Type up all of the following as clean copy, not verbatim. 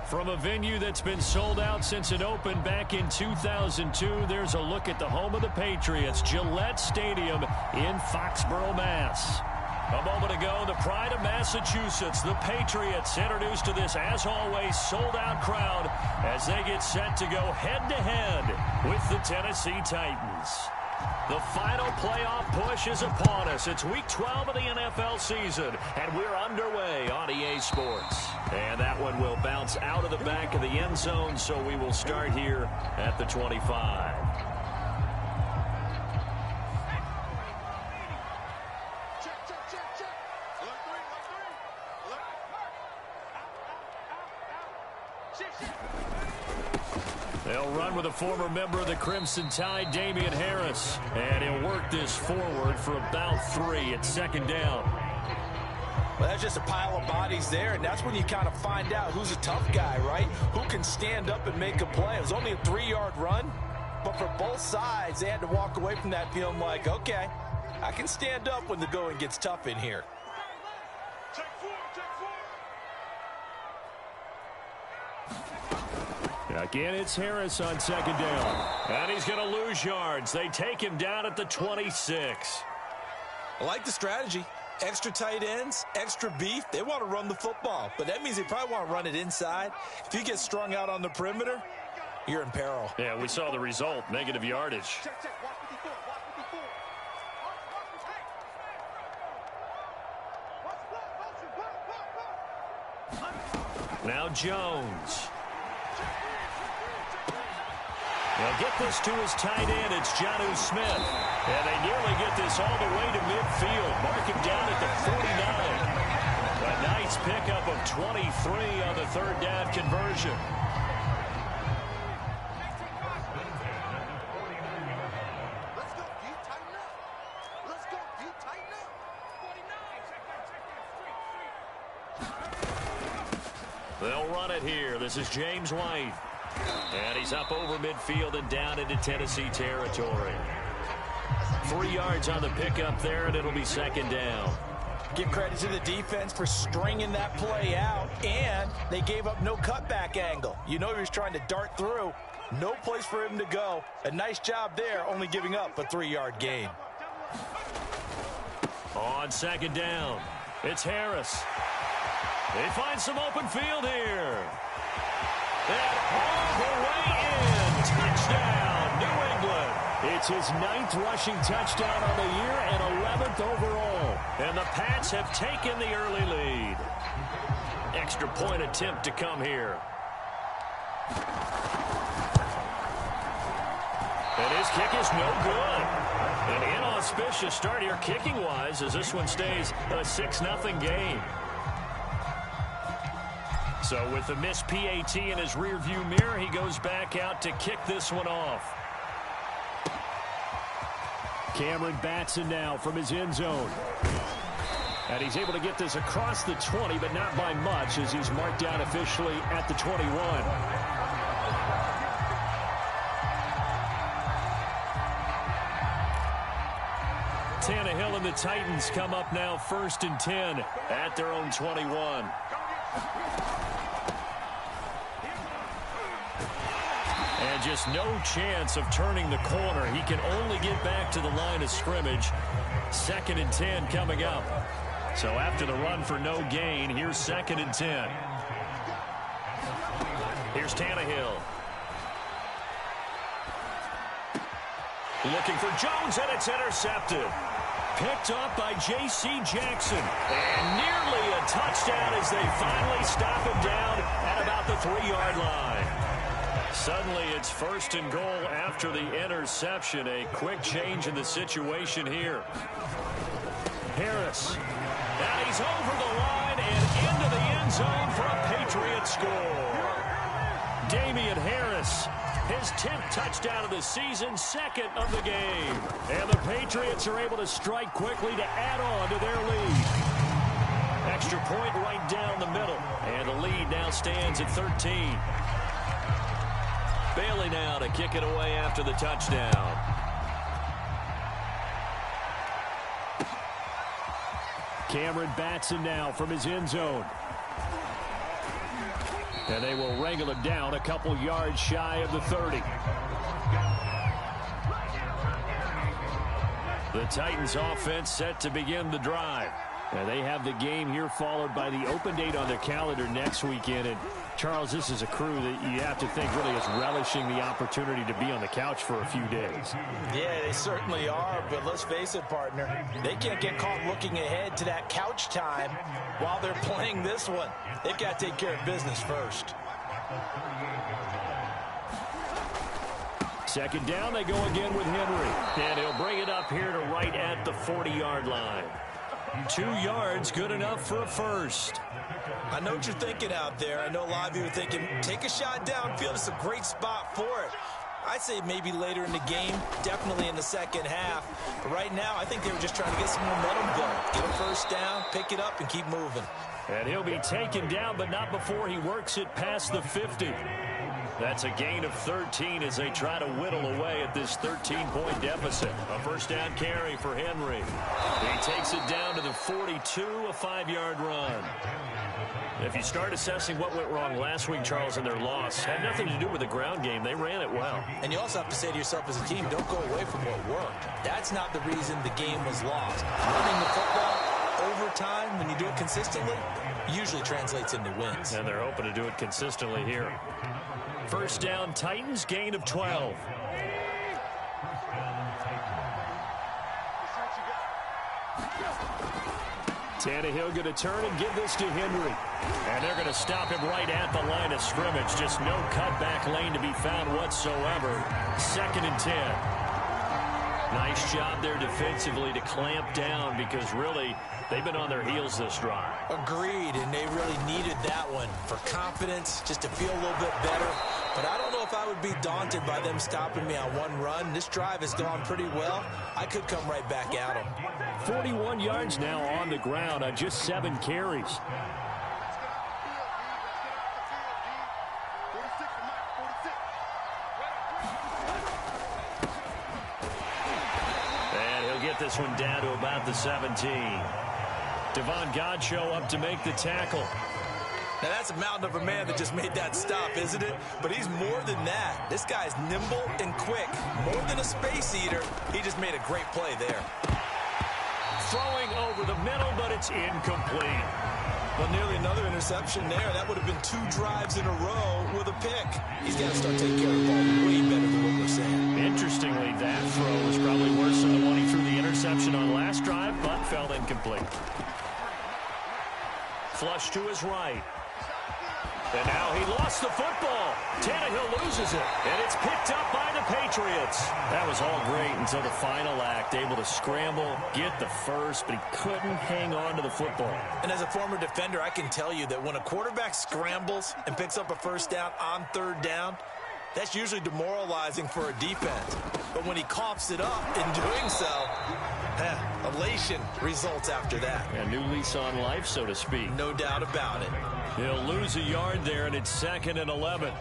From a venue that's been sold out since it opened back in 2002, there's a look at the home of the Patriots, Gillette Stadium in Foxborough, Mass. A moment ago, the pride of Massachusetts, the Patriots, introduced to this, as always, sold-out crowd as they get set to go head-to-head with the Tennessee Titans. The final playoff push is upon us. It's Week 12 of the NFL season, and we're underway on EA Sports. And that one will bounce out of the back of the end zone, so we will start here at the 25. They'll run with a former member of the Crimson Tide, Damian Harris. And he'll work this forward for about 3 at second down. Well, that's just a pile of bodies there, and that's when you kind of find out who's a tough guy, right? Who can stand up and make a play. It was only a 3-yard run, but for both sides, they had to walk away from that feeling like, okay, I can stand up when the going gets tough in here. Again, it's Harris on second down. And he's going to lose yards. They take him down at the 26. I like the strategy. Extra tight ends, extra beef. They want to run the football, but that means they probably want to run it inside. If you get strung out on the perimeter, you're in peril. Yeah, we saw the result, negative yardage. Now Jones. They'll get this to his tight end. It's Jonnu Smith. And they nearly get this all the way to midfield. Mark him down at the 49. A nice pickup of 23 on the third down conversion. They'll run it here. This is James White. And he's up over midfield and down into Tennessee territory. 3 yards on the pickup there, and it'll be second down. Give credit to the defense for stringing that play out, and they gave up no cutback angle. You know he was trying to dart through. No place for him to go. A nice job there, only giving up a 3-yard gain. On second down, it's Harris. They find some open field here. And all the way in. Touchdown, New England. It's his 9th rushing touchdown on the year and 11th overall. And the Pats have taken the early lead. Extra point attempt to come here. And his kick is no good. An inauspicious start here kicking-wise as this one stays a 6-0 game. So with the missed PAT in his rearview mirror, he goes back out to kick this one off. Cameron Batson now from his end zone. And he's able to get this across the 20, but not by much as he's marked down officially at the 21. Tannehill and the Titans come up now 1st and 10 at their own 21. And just no chance of turning the corner. He can only get back to the line of scrimmage. 2nd and 10 coming up. So after the run for no gain, here's 2nd and 10. Here's Tannehill. Looking for Jones, and it's intercepted. Picked up by J.C. Jackson. And nearly a touchdown as they finally stop him down at about the 3-yard line. Suddenly it's 1st and goal after the interception. A quick change in the situation here. Harris. And he's over the line and into the end zone for a Patriot score. Damian Harris, his 10th touchdown of the season, 2nd of the game. And the Patriots are able to strike quickly to add on to their lead. Extra point right down the middle. And the lead now stands at 13. Bailey now to kick it away after the touchdown. Cameron Batson now from his end zone. And they will wrangle him down a couple yards shy of the 30. The Titans offense set to begin the drive. And they have the game here followed by the open date on their calendar next weekend. And Charles, this is a crew that you have to think really is relishing the opportunity to be on the couch for a few days. Yeah, they certainly are, but let's face it, partner. They can't get caught looking ahead to that couch time while they're playing this one. They've got to take care of business first. Second down, they go again with Henry. And he'll bring it up here to right at the 40-yard line. 2 yards, good enough for a first. I know what you're thinking out there. I know a lot of you are thinking, take a shot downfield. It's a great spot for it. I'd say maybe later in the game, definitely in the second half. But right now, I think they were just trying to get some momentum going. Get a first down, pick it up, and keep moving. And he'll be taken down, but not before he works it past the 50. That's a gain of 13 as they try to whittle away at this 13-point deficit. A first down carry for Henry. He takes it down to the 42, a 5-yard run. If you start assessing what went wrong last week, Charles, in their loss, had nothing to do with the ground game. They ran it well. And you also have to say to yourself as a team, don't go away from what worked. That's not the reason the game was lost. Running the football over time, when you do it consistently, usually translates into wins. And they're hoping to do it consistently here. First down, Titans, gain of 12. Tannehill going to turn and give this to Henry. And they're going to stop him right at the line of scrimmage. Just no cutback lane to be found whatsoever. 2nd and 10. Nice job there defensively to clamp down because really they've been on their heels this drive. Agreed, and they really needed that one for confidence, just to feel a little bit better. But I don't know if I would be daunted by them stopping me on one run. This drive has gone pretty well. I could come right back at them. 41 yards now on the ground on just 7 carries. And he'll get this one down to about the 17. Devon Godchaux up to make the tackle. Now, that's a mountain of a man that just made that stop, isn't it? But he's more than that. This guy's nimble and quick. More than a space eater, he just made a great play there. Throwing over the middle, but it's incomplete. Well, nearly another interception there. That would have been 2 drives in a row with a pick. He's got to start taking care of the ball way better than what we're saying. Interestingly, that throw was probably worse than the one he threw the interception on last drive, but fell incomplete. Flush to his right. And now he lost the football. Tannehill loses it, and it's picked up by the Patriots. That was all great until the final act, able to scramble, get the first, but he couldn't hang on to the football. And as a former defender, I can tell you that when a quarterback scrambles and picks up a first down on 3rd down, that's usually demoralizing for a defense. But when he coughs it up in doing so, elation results after that. A new lease on life, so to speak. No doubt about it. He'll lose a yard there, and it's 2nd and 11.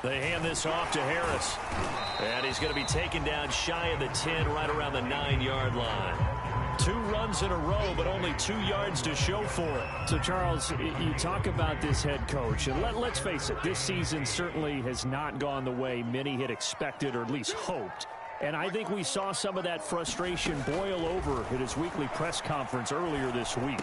They hand this off to Harris. And he's going to be taken down shy of the 10, right around the 9-yard line. 2 runs in a row, but only 2 yards to show for it. So, Charles, you talk about this head coach, and let's face it, this season certainly has not gone the way many had expected or at least hoped. And I think we saw some of that frustration boil over at his weekly press conference earlier this week.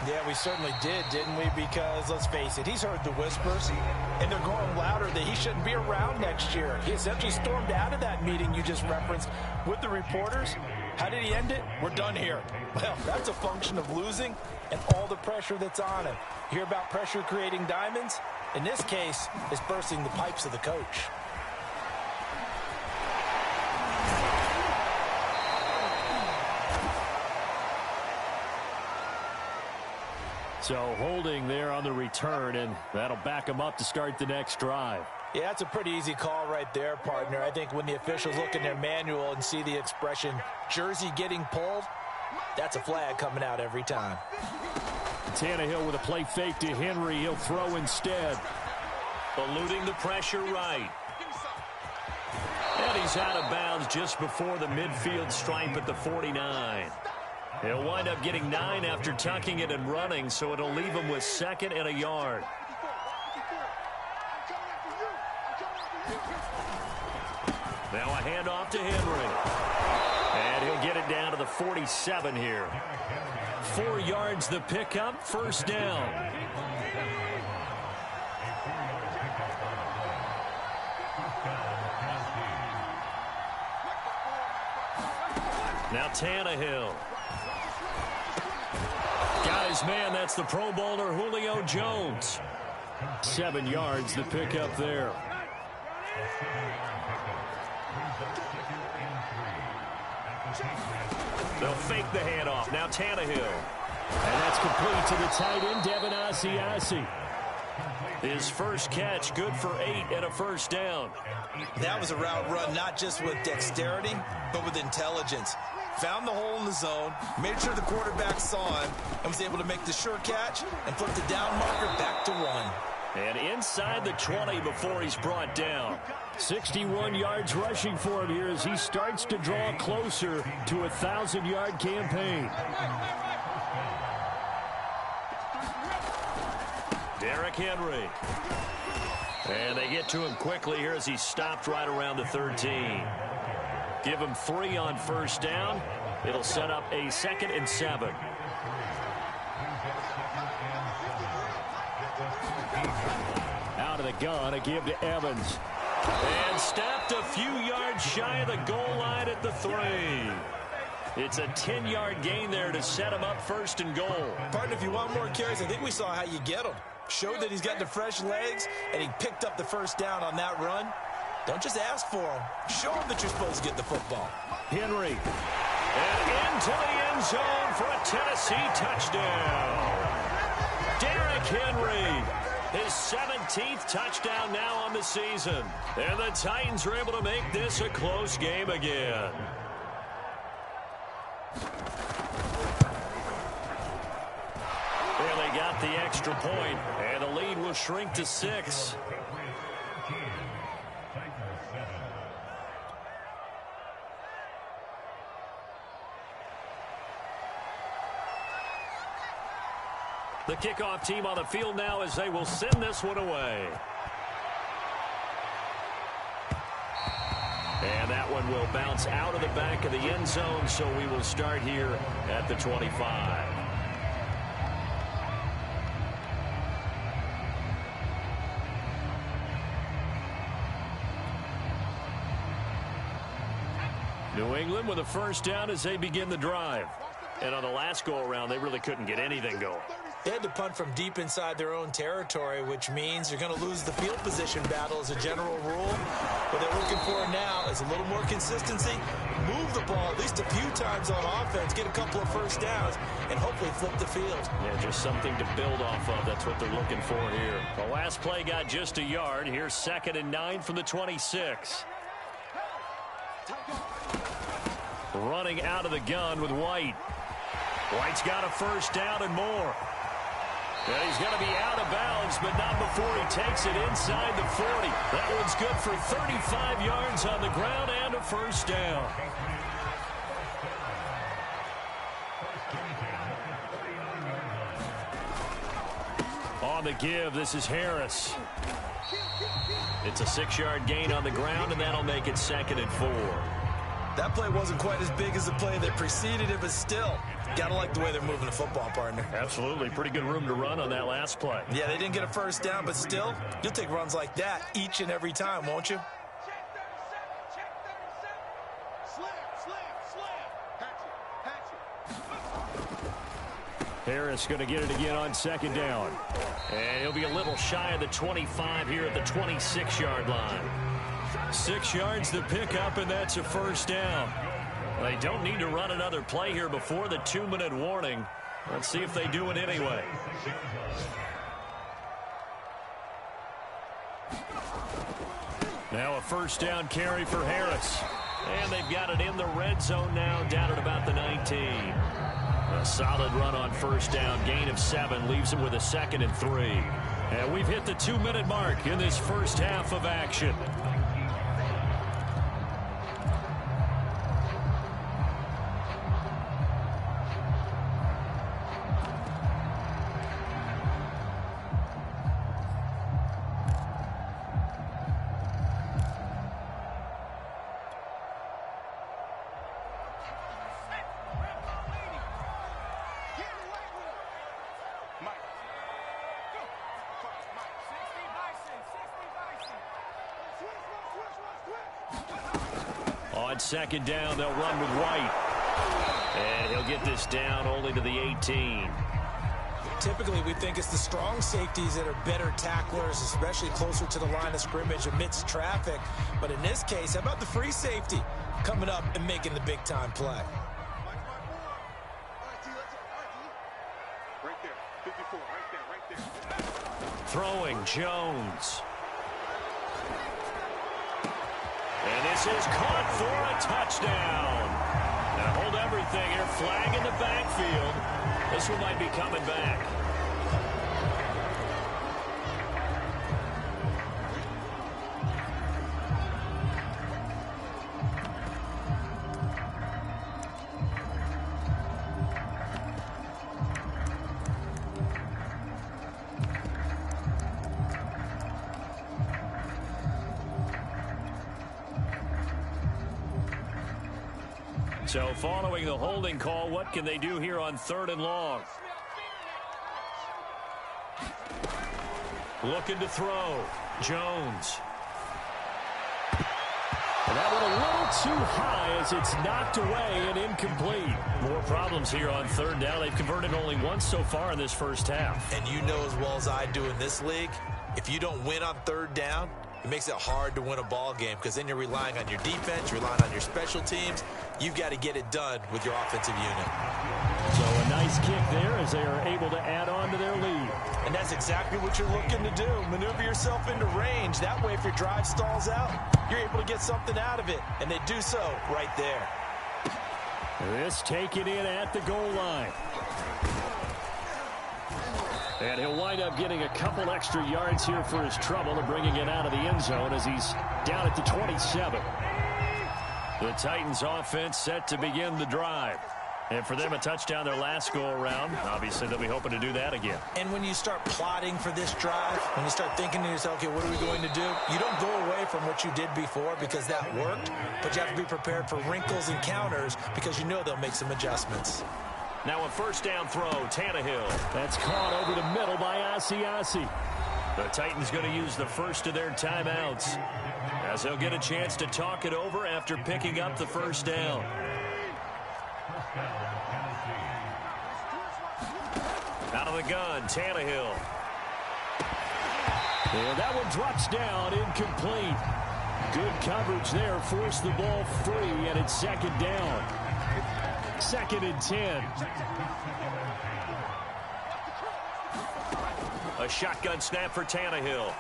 Yeah, we certainly did, didn't we? Because, let's face it, he's heard the whispers, and they're growing louder that he shouldn't be around next year. He essentially stormed out of that meeting you just referenced with the reporters. How did he end it? We're done here. Well, that's a function of losing and all the pressure that's on him. Hear about pressure creating diamonds? In this case, it's bursting the pipes of the coach. So holding there on the return, and that'll back him up to start the next drive. Yeah, that's a pretty easy call right there, partner. I think when the officials look in their manual and see the expression, jersey getting pulled, that's a flag coming out every time. Tannehill with a play fake to Henry. He'll throw instead. Eluding the pressure right. And he's out of bounds just before the midfield stripe at the 49. He'll wind up getting 9 after tucking it and running, so it'll leave him with 2nd and a yard. Now a handoff to Henry. And he'll get it down to the 47 here. 4 yards the pickup, first down. Now Tannehill. Got his man, that's the Pro Bowler Julio Jones. 7 yards the pickup there. They'll fake the handoff. Now Tannehill. And that's complete to the tight end, Devin Asiasi. His first catch, good for 8 and a first down. That was a route run, not just with dexterity, but with intelligence. Found the hole in the zone, made sure the quarterback saw him, and was able to make the sure catch and flip the down marker back to 1. And inside the 20 before he's brought down. 61 yards rushing for him here as he starts to draw closer to a 1,000-yard campaign. Derrick Henry. And they get to him quickly here as he's stopped right around the 13. Give him 3 on first down. It'll set up a 2nd and 7. Out of the gun, a give to Evans. And stopped a few yards shy of the goal line at the 3. It's a 10-yard gain there to set him up 1st and goal. Partner, if you want more carries, I think we saw how you get him. Showed that he's got the fresh legs, and he picked up the first down on that run. Don't just ask for him. Show him that you're supposed to get the football. Henry. And into the end zone for a Tennessee touchdown. Derrick Henry. His 17th touchdown now on the season. And the Titans are able to make this a close game again. Well, they got the extra point, and the lead will shrink to 6. The kickoff team on the field now as they will send this one away. And that one will bounce out of the back of the end zone, so we will start here at the 25. New England with a first down as they begin the drive. And on the last go-around, they really couldn't get anything going. They had to punt from deep inside their own territory, which means you're going to lose the field position battle as a general rule. What they're looking for now is a little more consistency, move the ball at least a few times on offense, get a couple of first downs, and hopefully flip the field. Yeah, just something to build off of. That's what they're looking for here. The last play got just a yard. Here's 2nd and 9 from the 26. Running out of the gun with White. White's got a first down and more. And he's going to be out of bounds, but not before he takes it inside the 40. That one's good for 35 yards on the ground and a first down. On the give, this is Harris. It's a 6-yard gain on the ground, and that'll make it 2nd and 4. That play wasn't quite as big as the play that preceded it, but still, got to like the way they're moving the football, partner. Absolutely. Pretty good room to run on that last play. Yeah, they didn't get a first down, but still, you'll take runs like that each and every time, won't you? Harris going to get it again on 2nd down. And he'll be a little shy of the 25 here at the 26-yard line. 6 yards to pick up, and that's a first down. They don't need to run another play here before the 2-minute warning. Let's see if they do it anyway. Now a first down carry for Harris. And they've got it in the red zone now, down at about the 19. A solid run on first down, gain of 7, leaves them with a 2nd and 3. And we've hit the 2-minute mark in this first half of action. on second down. They'll run with White. And he'll get this down only to the 18. Typically, we think it's the strong safeties that are better tacklers, especially closer to the line of scrimmage amidst traffic. But in this case, how about the free safety coming up and making the big-time play? Throwing Jones. And this is caught for a touchdown. Now hold everything here. Flag in the backfield. This one might be coming back. So following the holding call, what can they do here on 3rd and long? Looking to throw. Jones. And that one a little too high as it's knocked away and incomplete. More problems here on 3rd down. They've converted only once so far in this first half. And you know as well as I do in this league, if you don't win on 3rd down, it makes it hard to win a ball game because then you're relying on your defense, relying on your special teams. You've got to get it done with your offensive unit. So a nice kick there as they are able to add on to their lead. And that's exactly what you're looking to do. Maneuver yourself into range. That way, if your drive stalls out, you're able to get something out of it. And they do so right there. This taken in at the goal line. And he'll wind up getting a couple extra yards here for his trouble and bringing it out of the end zone as he's down at the 27. The Titans offense set to begin the drive. And for them, a touchdown their last go-around. Obviously, they'll be hoping to do that again. And when you start plotting for this drive, when you start thinking to yourself, okay, what are we going to do? You don't go away from what you did before because that worked, but you have to be prepared for wrinkles and counters because you know they'll make some adjustments. Now a first down throw, Tannehill. That's caught over the middle by Asiasi. The Titans going to use the first of their timeouts as they'll get a chance to talk it over after picking up the first down. Out of the gun, Tannehill. And that one drops down, incomplete. Good coverage there, forced the ball free, and it's second down. 2nd and 10. A shotgun snap for Tannehill.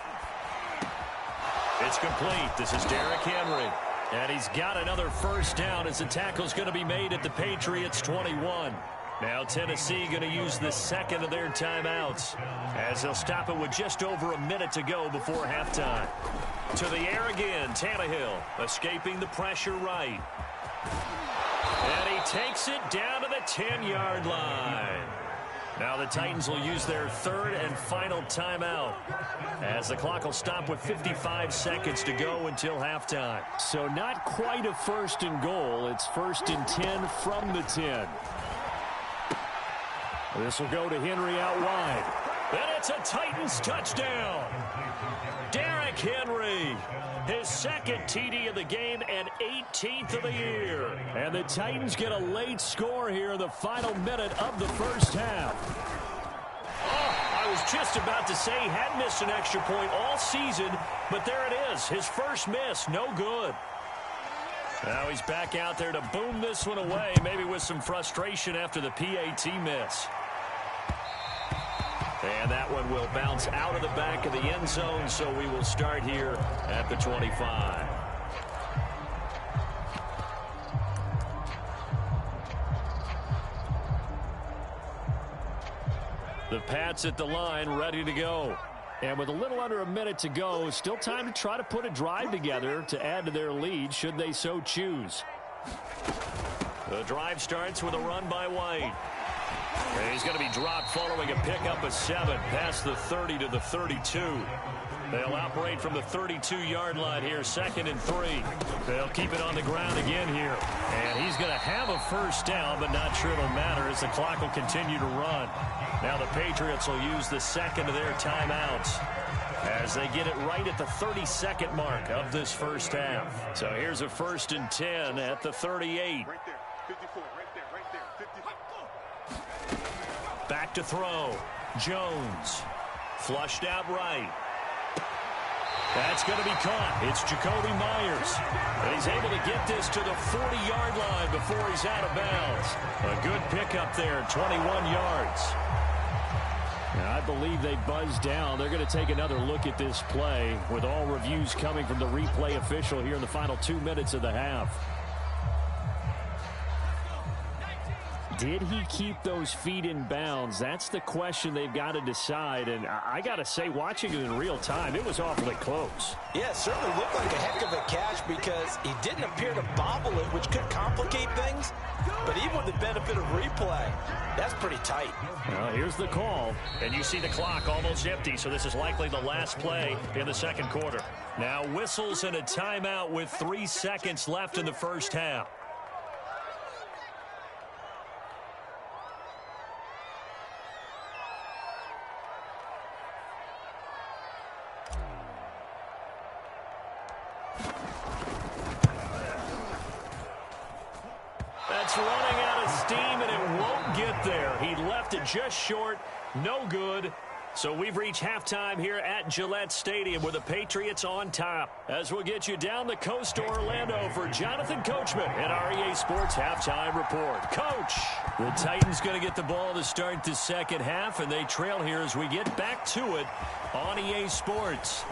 It's complete. This is Derrick Henry. And he's got another first down as the tackle's going to be made at the Patriots 21. Now Tennessee going to use the second of their timeouts as they'll stop it with just over a minute to go before halftime. To the air again, Tannehill escaping the pressure right. And he takes it down to the 10-yard line. Now the Titans will use their 3rd and final timeout as the clock will stop with 55 seconds to go until halftime. So not quite a 1st and goal. It's 1st and 10 from the 10. This will go to Henry out wide. And it's a Titans touchdown. Derrick Henry, his 2nd TD of the game and 18th of the year. And the Titans get a late score here in the final minute of the first half. Oh, I was just about to say he hadn't missed an extra point all season, but there it is, his first miss, no good. Now he's back out there to boom this one away, maybe with some frustration after the PAT miss. And that one will bounce out of the back of the end zone, so we will start here at the 25. The Pats at the line, ready to go. And with a little under a minute to go, still time to try to put a drive together to add to their lead, should they so choose. The drive starts with a run by White. And he's going to be dropped following a pickup of 7 past the 30 to the 32. They'll operate from the 32-yard line here, 2nd and 3. They'll keep it on the ground again here. And he's going to have a first down, but not sure it'll matter as the clock will continue to run. Now the Patriots will use the 2nd of their timeouts as they get it right at the 32nd mark of this first half. So here's a 1st and 10 at the 38. Right there. 54, right there. 54. Back to throw. Jones. Flushed out right. That's going to be caught. It's Jakobi Meyers. And he's able to get this to the 40-yard line before he's out of bounds. A good pickup there, 21 yards. Now, I believe they buzzed down. They're going to take another look at this play with all reviews coming from the replay official here in the final 2 minutes of the half. Did he keep those feet in bounds? That's the question they've got to decide. And I got to say, watching it in real time, it was awfully close. Yeah, it certainly looked like a heck of a catch because he didn't appear to bobble it, which could complicate things. But even with the benefit of replay, that's pretty tight. Well, here's the call. And you see the clock almost empty, so this is likely the last play in the second quarter. Now whistles and a timeout with 3 seconds left in the first half. Running out of steam, and it won't get there. He left it just short. No good. So we've reached halftime here at Gillette Stadium with the Patriots on top. As we'll get you down the coast to Orlando for Jonathan Coachman at our EA Sports Halftime Report. Coach, the Titans going to get the ball to start the second half, and they trail here as we get back to it on EA Sports.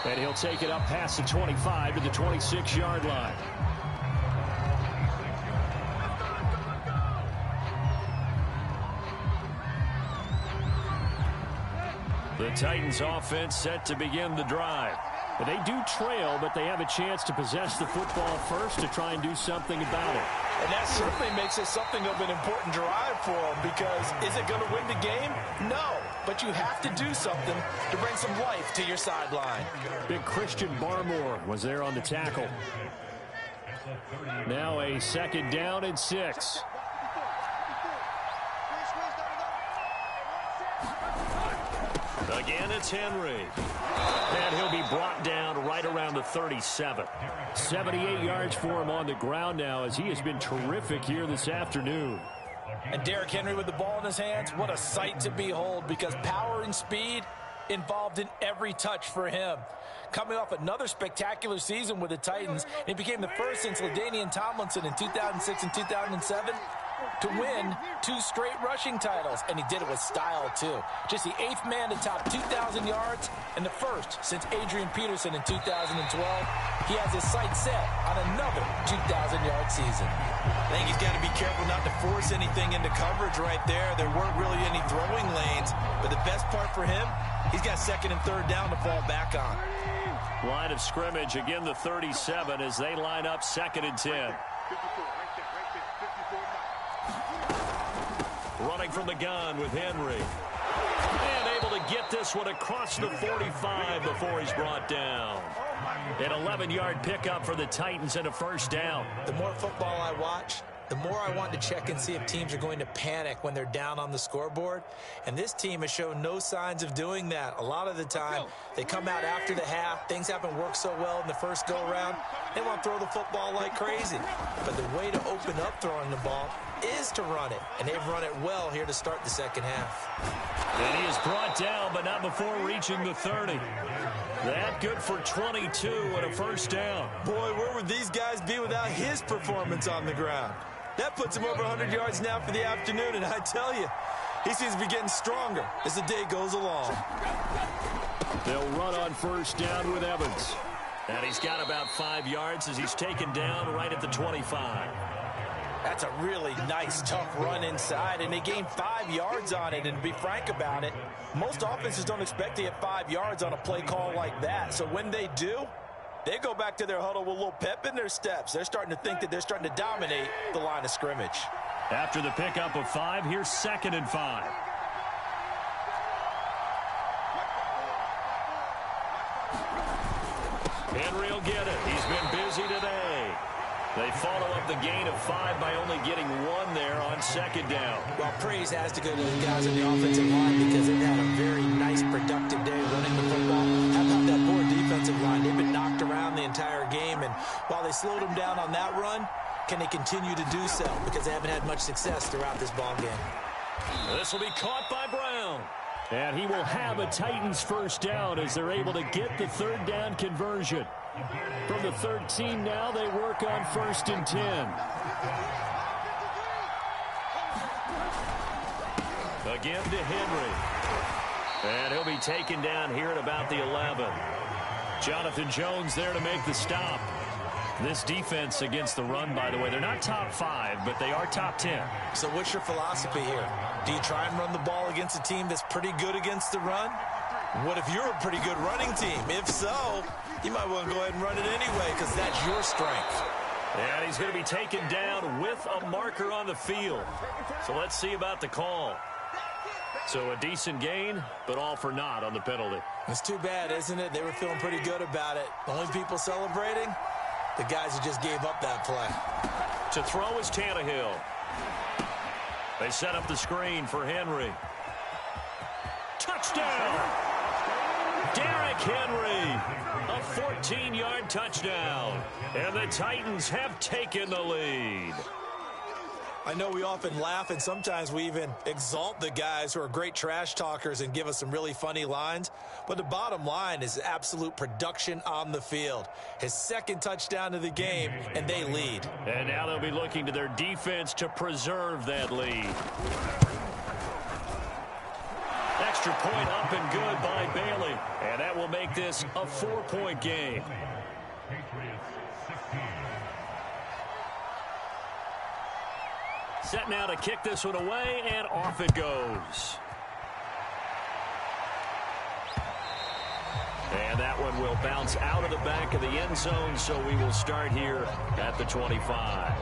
And he'll take it up past the 25 to the 26-yard line. The Titans offense set to begin the drive. But they do trail, but they have a chance to possess the football first to try and do something about it. And that certainly makes it something of an important drive for them because is it going to win the game? No. But you have to do something to bring some life to your sideline. Big Christian Barmore was there on the tackle. Now a 2nd down and 6. Again, it's Henry. And he'll be brought down right around the 37. 78 yards for him on the ground now as he has been terrific here this afternoon. And Derrick Henry with the ball in his hands, what a sight to behold because power and speed involved in every touch for him. Coming off another spectacular season with the Titans, he became the first since LaDainian Tomlinson in 2006 and 2007 to win 2 straight rushing titles, and he did it with style too. Just the 8th man to top 2,000 yards and the first since Adrian Peterson in 2012. He has his sights set on another 2,000-yard season. I think he's got to be careful not to force anything into coverage right there. There weren't really any throwing lanes, but the best part for him, he's got 2nd and 3rd down to fall back on. Line of scrimmage, again the 37 as they line up 2nd and 10. Running from the gun with Henry. And able to get this one across the 45 before he's brought down. An 11-yard pickup for the Titans and a 1st down. The more football I watch, the more I want to check and see if teams are going to panic when they're down on the scoreboard. And this team has shown no signs of doing that. A lot of the time, they come out after the half. Things haven't worked so well in the first go-around. They want to throw the football like crazy. But the way to open up throwing the ball is to run it. And they've run it well here to start the second half. And he is brought down, but not before reaching the 30. That good for 22 and a 1st down. Boy, where would these guys be without his performance on the ground? That puts him over 100 yards now for the afternoon, and I tell you, he seems to be getting stronger as the day goes along. They'll run on 1st down with Evans. And he's got about 5 yards as he's taken down right at the 25. That's a really nice, tough run inside, and they gained 5 yards on it. And to be frank about it, most offenses don't expect to get 5 yards on a play call like that. So when they do, they go back to their huddle with a little pep in their steps. They're starting to think that they're starting to dominate the line of scrimmage. After the pickup of 5, here's 2nd and 5. Henry will get it. He's been busy today. They follow up the gain of 5 by only getting 1 there on second down. Well, praise has to go to the guys on the offensive line because they've had a very nice, productive day running the football. How about that poor defensive line? They've been knocked around the entire game, and while they slowed them down on that run, can they continue to do so? Because they haven't had much success throughout this ball game. This will be caught by Brown. And he will have a Titans first down as they're able to get the third down conversion. From the 13 now, they work on 1st and 10. Again to Henry. And he'll be taken down here at about the 11. Jonathan Jones there to make the stop. This defense against the run, by the way, they're not top 5, but they are top 10. So what's your philosophy here? Do you try and run the ball against a team that's pretty good against the run? What if you're a pretty good running team? If so, you might want to go ahead and run it anyway because that's your strength. And he's going to be taken down with a marker on the field. So let's see about the call. So a decent gain, but all for naught on the penalty. It's too bad, isn't it? They were feeling pretty good about it. The only people celebrating, the guys who just gave up that play. To throw is Tannehill. They set up the screen for Henry. Touchdown! Derrick Henry, a 14-yard touchdown. And the Titans have taken the lead. I know we often laugh, and sometimes we even exalt the guys who are great trash talkers and give us some really funny lines. But the bottom line is absolute production on the field. His second touchdown of the game, and they lead. And now they'll be looking to their defense to preserve that lead. Extra point up and good by Bailey. And that will make this a 4-point game. Set now to kick this one away, and off it goes. And that one will bounce out of the back of the end zone, so we will start here at the 25.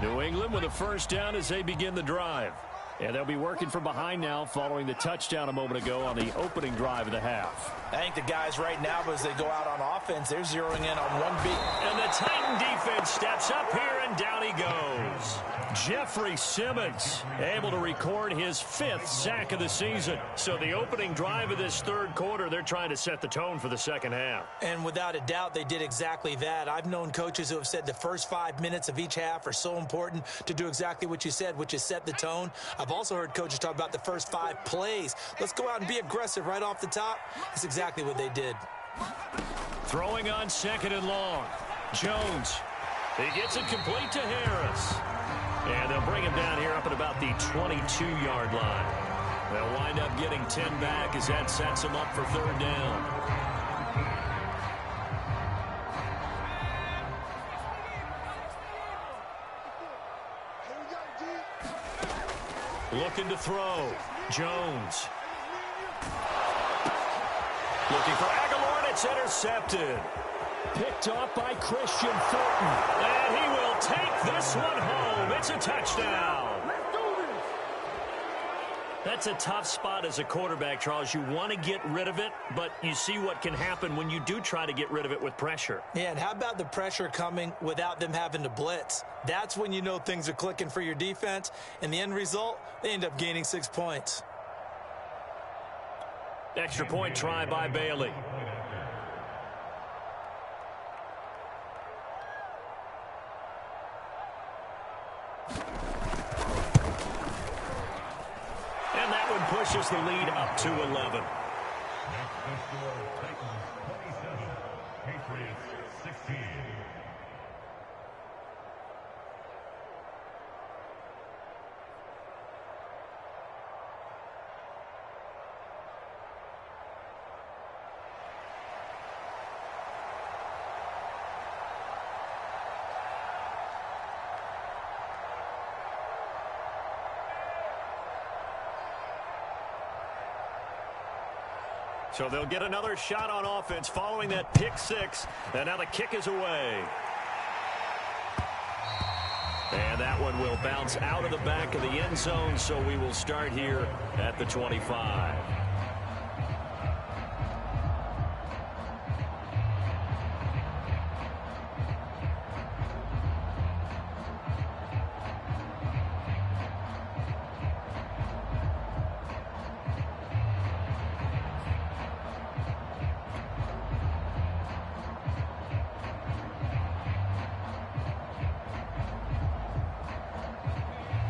New England with a first down as they begin the drive. And they'll be working from behind now following the touchdown a moment ago on the opening drive of the half. I think the guys right now, as they go out on offense, they're zeroing in on one beat. And the Titan defense steps up here, and down he goes. Jeffrey Simmons able to record his 5th sack of the season. So the opening drive of this third quarter, they're trying to set the tone for the second half. And without a doubt, they did exactly that. I've known coaches who have said the first 5 minutes of each half are so important to do exactly what you said, which is set the tone. I've also heard coaches talk about the first 5 plays. Let's go out and be aggressive right off the top. That's exactly what they did. Throwing on 2nd and long. Jones. He gets it complete to Harris. And they'll bring him down here up at about the 22-yard line. They'll wind up getting 10 back as that sets them up for third down. Looking to throw. Jones. Looking for Aguilar, and it's intercepted. Picked off by Christian Fulton. And he will take this one home. It's a touchdown. That's a tough spot as a quarterback, Charles. You want to get rid of it, but you see what can happen when you do try to get rid of it with pressure. Yeah, and how about the pressure coming without them having to blitz? That's when you know things are clicking for your defense. And the end result, they end up gaining 6 points. Extra point try by Bailey. And that one pushes the lead up to 11. Patriots 16. So they'll get another shot on offense following that pick 6. And now the kick is away. And that one and will bounce out of the back of the end zone, so we will start here at the 25.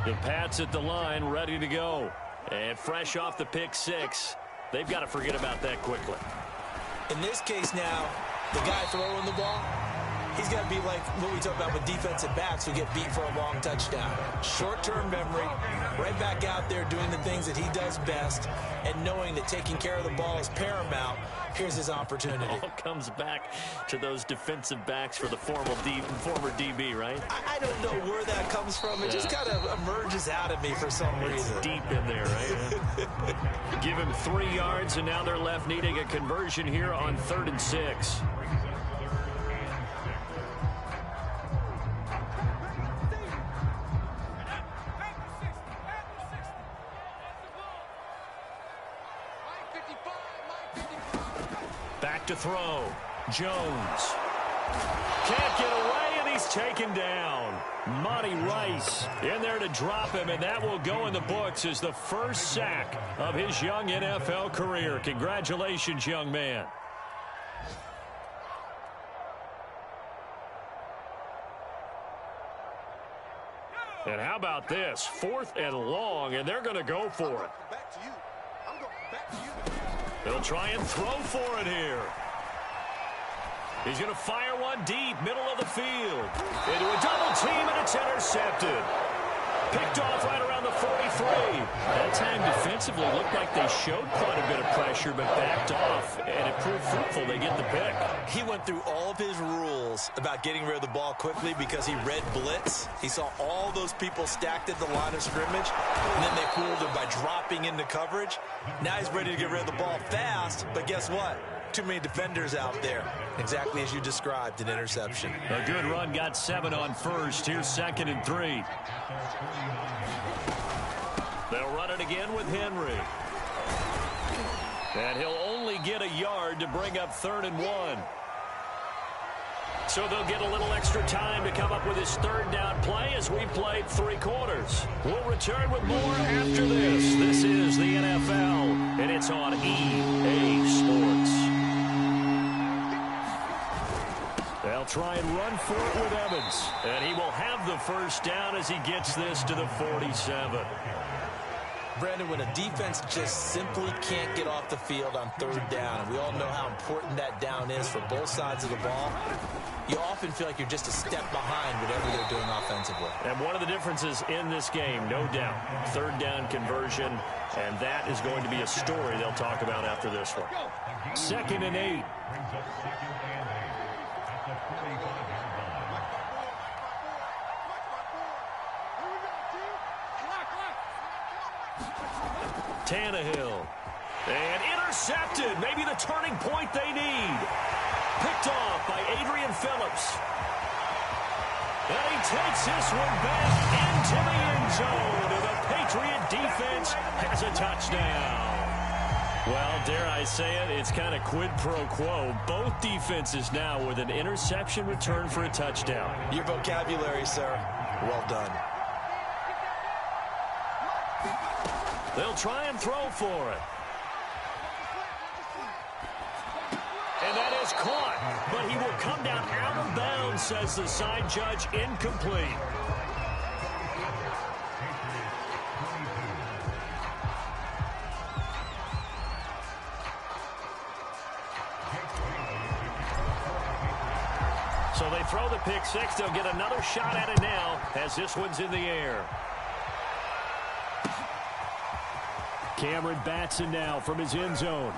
The Pats at the line, ready to go. And fresh off the pick six, they've got to forget about that quickly. In this case now, the guy throwing the ball, he's got to be like what we talk about with defensive backs who get beat for a long touchdown. Short-term memory, right back out there doing the things that he does best, and knowing that taking care of the ball is paramount. Here's his opportunity. It all comes back to those defensive backs for the former DB, right? I don't know where that comes from. It just kind of emerges out of me for some reason. Deep in there, right? Give him 3 yards, and now they're left needing a conversion here on 3rd and 6. Back to throw. Jones. Can't get away, and he's taken down. Monty Rice in there to drop him, and that will go in the books as the first sack of his young NFL career. Congratulations, young man. And how about this? 4th and long, and they're going to go for it. Back to you. I'm going back to you. They'll try and throw for it here. He's going to fire one deep, middle of the field. Into a double team, and it's intercepted. Picked off right around the 43. That time defensively looked like they showed quite a bit of pressure, but backed off, and it proved fruitful. They get the pick. He went through all of his rules about getting rid of the ball quickly because he read blitz. He saw all those people stacked at the line of scrimmage, and then they fooled him by dropping into coverage. Now he's ready to get rid of the ball fast, but guess what? Too many defenders out there. Exactly as you described, an interception. A good run, got 7 on first. Here's 2nd and 3. They'll run it again with Henry. And he'll only get a yard to bring up 3rd and 1. So they'll get a little extra time to come up with his 3rd down play as we played 3 quarters. We'll return with more after this. This is the NFL, and it's on EA Sports. They'll try and run for it with Evans. And he will have the first down as he gets this to the 47. Brandon, when a defense just simply can't get off the field on 3rd down, and we all know how important that down is for both sides of the ball, you often feel like you're just a step behind whatever they're doing offensively. And one of the differences in this game, no doubt, 3rd down conversion, and that is going to be a story they'll talk about after this one. 2nd and 8. Tannehill. And intercepted. Maybe the turning point they need. Picked off by Adrian Phillips. And he takes this one back into the end zone. And the Patriot defense has a touchdown. Well, dare I say it, it's kind of quid pro quo. Both defenses now with an interception return for a touchdown. Your vocabulary, sir. Well done. They'll try and throw for it. And that is caught, but he will come down out of bounds, says the side judge, incomplete. So they throw the pick six. They'll get another shot at it now as this one's in the air. Cameron Batson now from his end zone.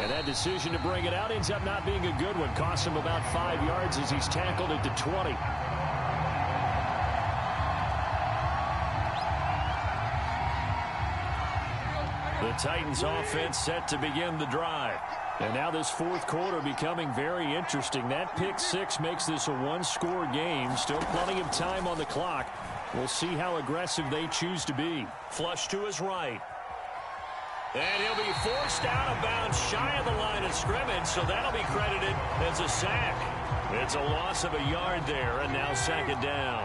And that decision to bring it out ends up not being a good one. Costs him about 5 yards as he's tackled at the 20. The Titans offense set to begin the drive. And now this 4th quarter becoming very interesting. That pick six makes this a 1-score game. Still plenty of time on the clock. We'll see how aggressive they choose to be. Flush to his right. And he'll be forced out of bounds shy of the line of scrimmage, so that'll be credited as a sack. It's a loss of a yard there, and now second down.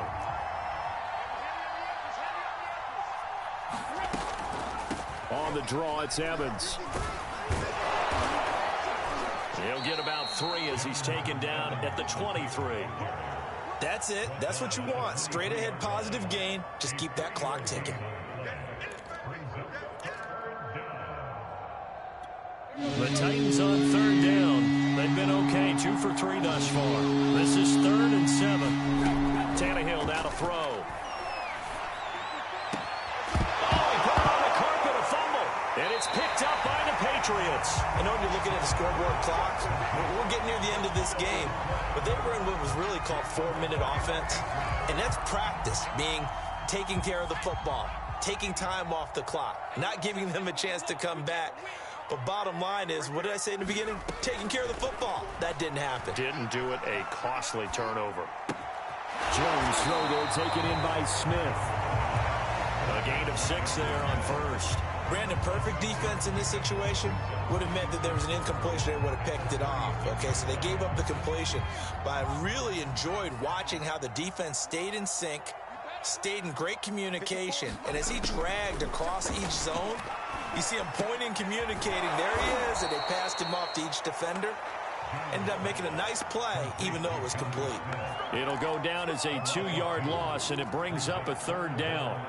On the draw, it's Evans. He'll get about 3 as he's taken down at the 23. That's it. That's what you want. Straight ahead positive gain. Just keep that clock ticking. The Titans on third down. They've been okay, 2 for 3 thus far. This is 3rd and 7. Tannehill now to throw. Oh, he put it on the carpet, a fumble. And it's picked up by the Patriots. I know you're looking at the scoreboard clock. We're getting near the end of this game. But they were in what was really called 4-minute offense. And that's practice, being taking care of the football, taking time off the clock, not giving them a chance to come back. But bottom line is, what did I say in the beginning? Taking care of the football. That didn't happen. Didn't do it. A costly turnover. Jones throw there, taken in by Smith. A gain of 6 there on first. Brandon, perfect defense in this situation would have meant that there was an incompletion. They would have picked it off. Okay, so they gave up the completion. But I really enjoyed watching how the defense stayed in sync, stayed in great communication. And as he dragged across each zone, you see him pointing, communicating. There he is, and they passed him off to each defender. Ended up making a nice play, even though it was complete. It'll go down as a 2-yard loss, and it brings up a 3rd down.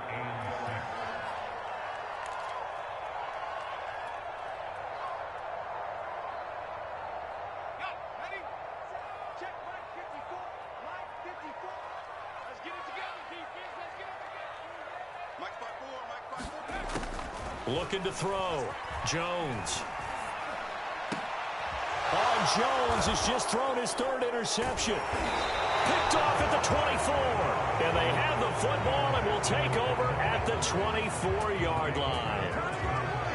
Looking to throw. Jones. Oh, Jones has just thrown his 3rd interception. Picked off at the 24. And they have the football and will take over at the 24-yard line.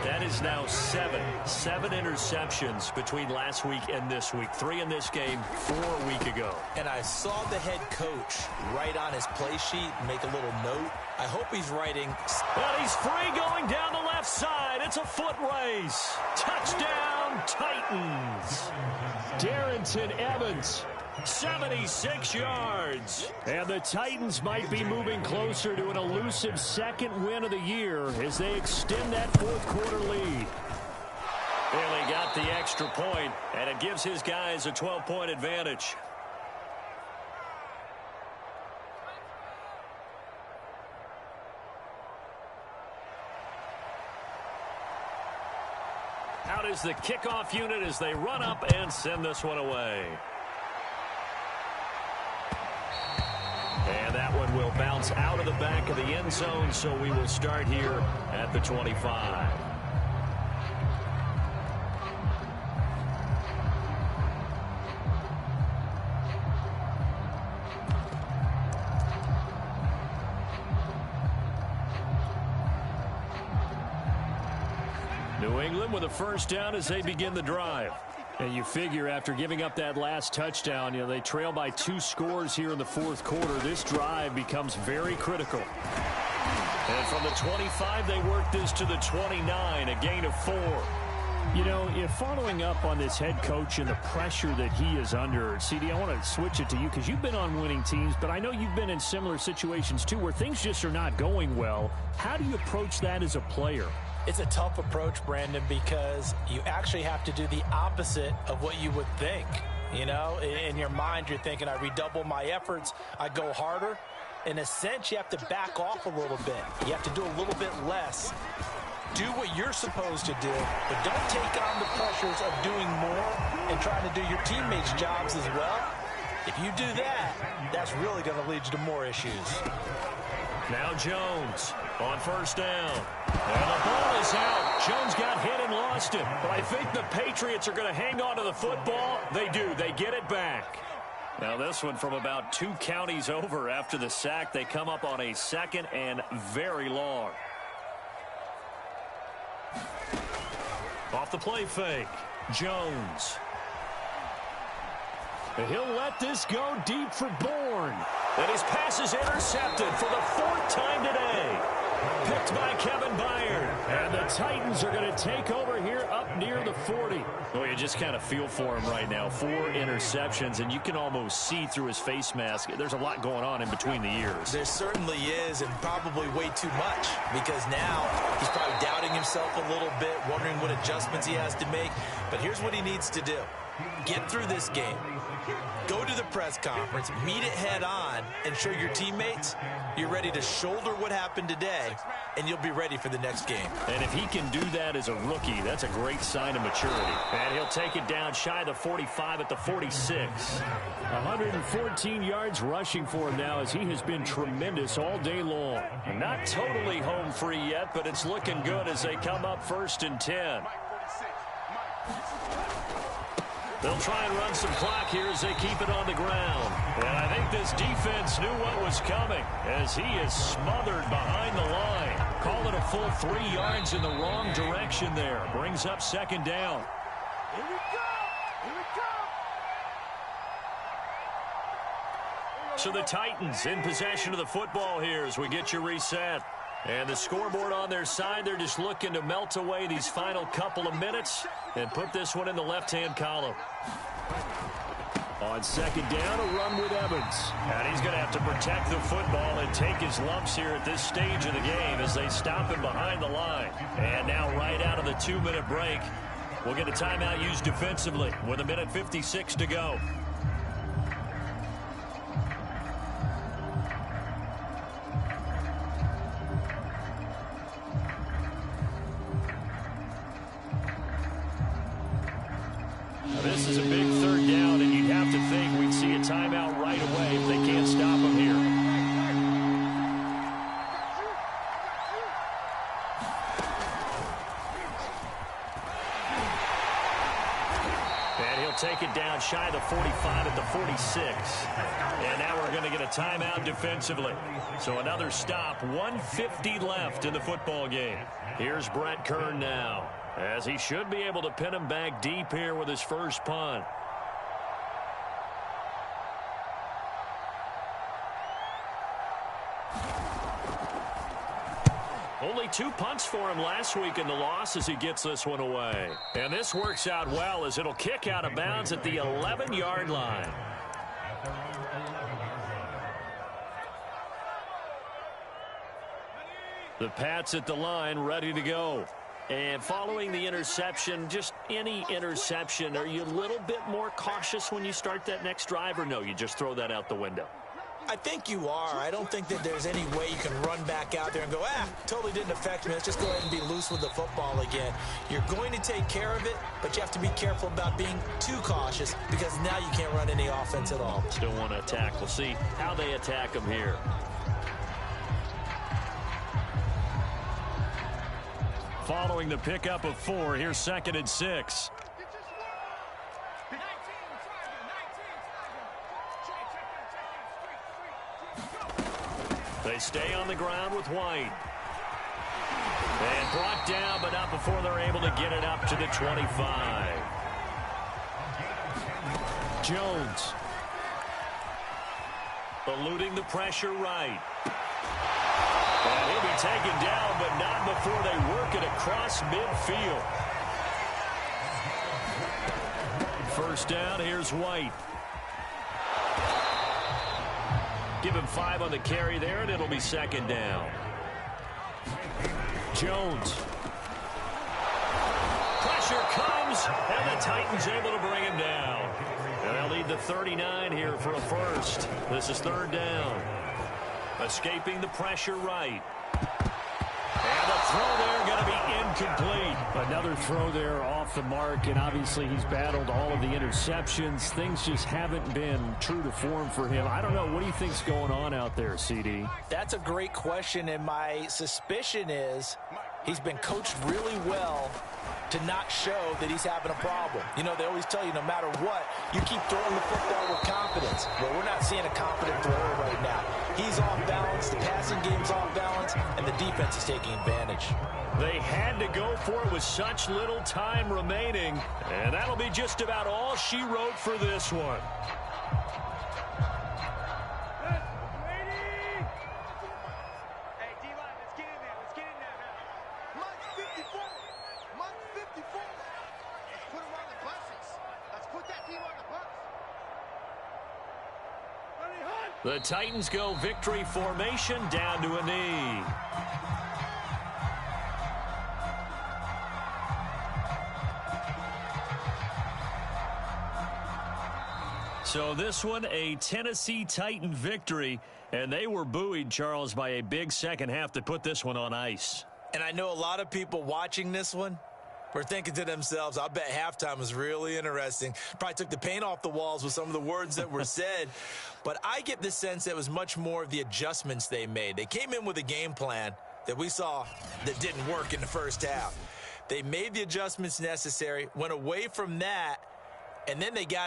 That is now 7 interceptions between last week and this week. 3 in this game, 4 a week ago. And I saw the head coach write on his play sheet, make a little note. I hope he's writing. Well, he's free going down the left side. It's a foot race. Touchdown, Titans. Darrynton Evans, 76 yards. And the Titans might be moving closer to an elusive 2nd win of the year as they extend that 4th quarter lead. Well, he got the extra point, and it gives his guys a 12-point advantage. Out is the kickoff unit as they run up and send this one away. And that one will bounce out of the back of the end zone, so we will start here at the 25. New England with a 1st down as they begin the drive. And you figure after giving up that last touchdown, they trail by 2 scores here in the 4th quarter. This drive becomes very critical. And from the 25, they work this to the 29, a gain of 4. If following up on this head coach and the pressure that he is under, CD, I want to switch it to you because you've been on winning teams, but I know you've been in similar situations too where things just are not going well. How do you approach that as a player? It's a tough approach, Brandon, because you actually have to do the opposite of what you would think. In your mind, you're thinking, I redouble my efforts, I go harder. In a sense, you have to back off a little bit. You have to do a little bit less. Do what you're supposed to do, but don't take on the pressures of doing more and trying to do your teammates' jobs as well. If you do that, that's really going to lead you to more issues. Now Jones on 1st down. And the ball is out. Jones got hit and lost it. But I think the Patriots are going to hang on to the football. They do. They get it back. Now this one from about 2 counties over after the sack. They come up on a 2nd and very long. Off the play fake. Jones. He'll let this go deep for Bourne. Horn. And his pass is intercepted for the 4th time today. Picked by Kevin Byard. And the Titans are going to take over here up near the 40. Well, you just kind of feel for him right now. 4 interceptions, and you can almost see through his face mask. There's a lot going on in between the ears. There certainly is, and probably way too much, because now he's probably doubting himself a little bit, wondering what adjustments he has to make. But here's what he needs to do. Get through this game. Go to the press conference, meet it head on, and show your teammates you're ready to shoulder what happened today, and you'll be ready for the next game. And if he can do that as a rookie, that's a great sign of maturity. And he'll take it down shy of the 45 at the 46. 114 yards rushing for him now as he has been tremendous all day long. Not totally home free yet, but it's looking good as they come up 1st and 10. They'll try and run some clock here as they keep it on the ground. And I think this defense knew what was coming as he is smothered behind the line. Call it a full 3 yards in the wrong direction there. Brings up 2nd down. Here we go! Here we go! So the Titans in possession of the football here as we get you reset. And the scoreboard on their side, they're just looking to melt away these final couple of minutes and put this one in the left-hand column. On 2nd down, a run with Evans. And he's going to have to protect the football and take his lumps here at this stage of the game as they stop him behind the line. And now right out of the 2-minute break, we'll get a timeout used defensively with 1:56 to go. This is a big 3rd down, and you'd have to think we'd see a timeout right away if they can't stop him here. And he'll take it down shy of the 45 at the 46. And now we're going to get a timeout defensively. So another stop, 1:50 left in the football game. Here's Brett Kern now, as he should be able to pin him back deep here with his first punt. Only 2 punts for him last week in the loss as he gets this one away. And this works out well as it'll kick out of bounds at the 11-yard line. The Pats at the line, ready to go. And following the interception, just any interception, are you a little bit more cautious when you start that next drive, or no, you just throw that out the window? I think you are. I don't think that there's any way you can run back out there and go, totally didn't affect me. Let's just go ahead and be loose with the football again. You're going to take care of it, but you have to be careful about being too cautious because now you can't run any offense at all. Still want to attack. We'll see how they attack them here. Following the pickup of 4, here's 2nd and 6. They stay on the ground with White. And brought down, but not before they're able to get it up to the 25. Jones. Eluding the pressure right. And he'll be taken down, but not before they work it across midfield. First down, here's White. Give him 5 on the carry there, and it'll be 2nd down. Jones. Pressure comes, and the Titans able to bring him down. And they'll lead the 39 here for a first. This is 3rd down. Escaping the pressure right. And the throw there going to be incomplete. Another throw there off the mark, and obviously he's battled all of the interceptions. Things just haven't been true to form for him. I don't know. What do you think's going on out there, CD? That's a great question, and my suspicion is he's been coached really well to not show that he's having a problem. You know, they always tell you no matter what, you keep throwing the football with confidence. Well, we're not seeing a confident thrower right now. He's off balance, the passing game's off balance, and the defense is taking advantage. They had to go for it with such little time remaining, and that'll be just about all she wrote for this one. The Titans go victory formation down to a knee. So this one, a Tennessee Titan victory, and they were buoyed, Charles, by a big second half that put this one on ice. And I know a lot of people watching this one were thinking to themselves, I bet halftime was really interesting. Probably took the paint off the walls with some of the words that were said. But I get the sense that it was much more of the adjustments they made. They came in with a game plan that we saw that didn't work in the first half. They made the adjustments necessary, went away from that, and then they got